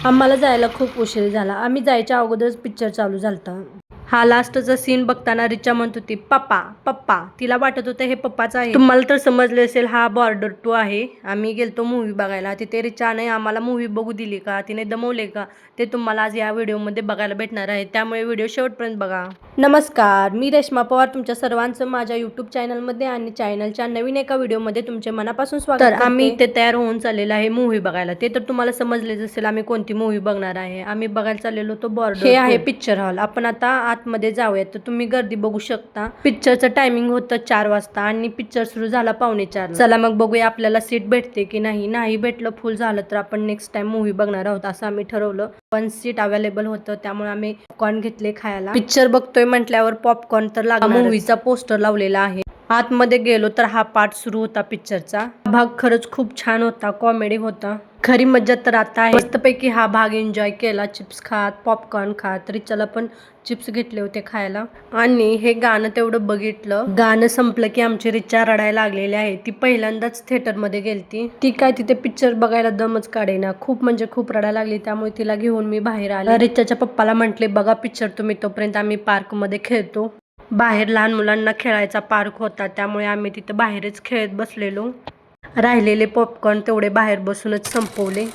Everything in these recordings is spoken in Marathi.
आम्हाला जायला खूप उशीर झाला. आम्ही जायच्या अगोदरच पिक्चर चालू झालता. हा लास्टचा सीन बघताना रिचा म्हणत होती पप्पा पप्पा. तिला वाटत होतं हे पप्पाचं आहे. तुम्हाला तर समजले असेल हा बॉर्डर 2 आहे. आम्ही गेलतो मूव्ही बघायला. तिथे रिचाने आम्हाला मूव्ही बघू दिली का, तिने दमवले का, ते तुम्हाला आज या व्हिडिओमध्ये बघायला भेटणार आहे. त्यामुळे व्हिडिओ शेवटपर्यंत बघा. नमस्कार, मी रेश्मा पवार तुमच्या सर्वांचं माझ्या यूट्यूब चॅनलमध्ये आणि चॅनलच्या नवीन एका व्हिडिओमध्ये तुमचे मनापासून स्वागत करते. तर आम्ही इथे तयार होऊन चाललेलो आहे मूव्ही बघायला. ते तर तुम्हाला समजलेच असेल आम्ही कोणती मूव्ही बघणार आहे. आम्ही बघायला चाललेलो होतो बॉर्डर. हे आहे पिक्चर हॉल. आपण आता आतमध्ये जाऊयात. तर तुम्ही गर्दी बघू शकता. पिक्चरचं टायमिंग होतं 4 वाजता आणि पिक्चर सुरू झाला 3:45. चला मग बघूया आपल्याला सीट भेटते की नाही भेटलं फुल झालं तर आपण नेक्स्ट टाइम मूव्ही बघणार आहोत असं आम्ही ठरवलं. पण सीट अवेलेबल होतं त्यामुळे आम्ही पॉपकॉर्न घेतले खायला. पिक्चर बघतोय म्हटल्यावर पॉपकॉर्न तर लागणार. मूव्हीचा पोस्टर लावलेला आहे. आतमध्ये गेलो तर हा पार्ट सुरू होता पिक्चरचा. भाग खरंच खूप छान होता, कॉमेडी होता. खरी मज्जा तर आता आहे. मस्तपैकी हा भाग एन्जॉय केला. चिप्स खात, पॉपकॉर्न खात. रिचाला पण चिप्स घेतले होते खायला. आणि हे गाणं तेवढं बघितलं. गाणं संपलं की आमची रिचा रडायला लागलेली आहे. ती पहिल्यांदाच थिएटरमध्ये गेलती. ती काय तिथे पिक्चर बघायला दमच काढेना. खूप म्हणजे खूप रडायला लागली. त्यामुळे तिला घेऊन मी बाहेर आले. रिचाच्या पप्पाला म्हटले बघा पिक्चर तुम्ही, तोपर्यंत आम्ही पार्कमध्ये खेळतो. बाहेर लहान मुलांना खेळायचा पार्क होता त्यामुळे आम्ही तिथे बाहेरच खेळत बसलेलो. राहिलेले पॉपकॉर्न तेवढे बाहेर बसूनच संपवले.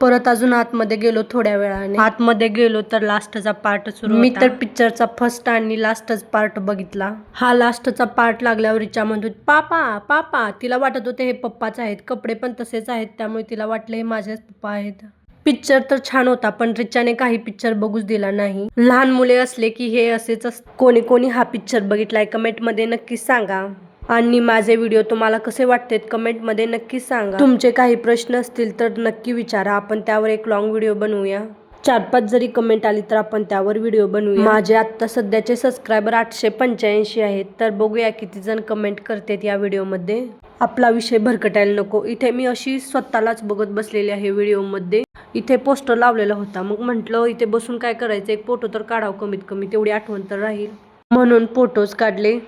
परत अजून आतमध्ये गेलो थोड्या वेळाने. आतमध्ये गेलो तर लास्टचा पार्ट सुरू होता. मी तर पिक्चरचा फर्स्ट आणि लास्टच पार्ट बघितला. हा लास्टचा पार्ट लागल्यावर रिचा म्हणत होती पापा पापा. तिला वाटत होते हे पप्पाच आहेत. कपडे पण तसेच आहेत त्यामुळे तिला वाटले हे माझेच पप्पा आहेत. पिक्चर तर छान होता पण रिचाने काही पिक्चर बघूच दिला नाही. लहान मुले असले की हे असेच असते. कोणी कोणी हा पिक्चर बघितलाय कमेंटमध्ये नक्की सांगा. आणि माझे व्हिडिओ तुम्हाला कसे वाटतात कमेंटमध्ये नक्की सांगा. तुमचे काही प्रश्न असतील तर नक्की विचारा. आपण त्यावर एक लॉंग व्हिडिओ बनवूया. 4-5 जरी कमेंट आली तर आपण त्यावर व्हिडिओ बनवूया. माझे आता सध्याचे सबस्क्रायबर 885 आहेत. तर बघूया किती जण कमेंट करतात या व्हिडिओमध्ये. आपला विषय भरकटायला नको. इथे मी अशी स्वतःलाच बघत बसलेली आहे व्हिडिओमध्ये. इथे पोस्टर लावलेला होता. मग म्हटलं इथे बसून काय करायचं, एक फोटो तर काढावं कमीत कमी, तेवढी आठवण तर राहील म्हणून फोटोज काढले.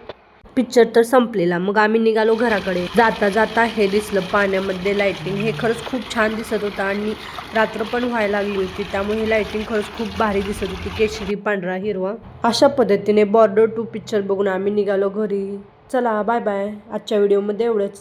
पिक्चर तर संपलेला. मग आम्ही निघालो घराकडे. जाता जाता हे दिसलं पाण्यामध्ये लाइटिंग. हे खरंच खूप छान दिसत होतं आणि रात्र पण व्हायला लागली होती त्यामुळे ही लाइटिंग खरंच खूप भारी दिसत होती. केशरी, पांढरा, हिरवा अशा पद्धतीने बॉर्डर 2 पिक्चर बघून आम्ही निघालो घरी. चला बाय बाय. आजच्या व्हिडिओमध्ये एवढंच.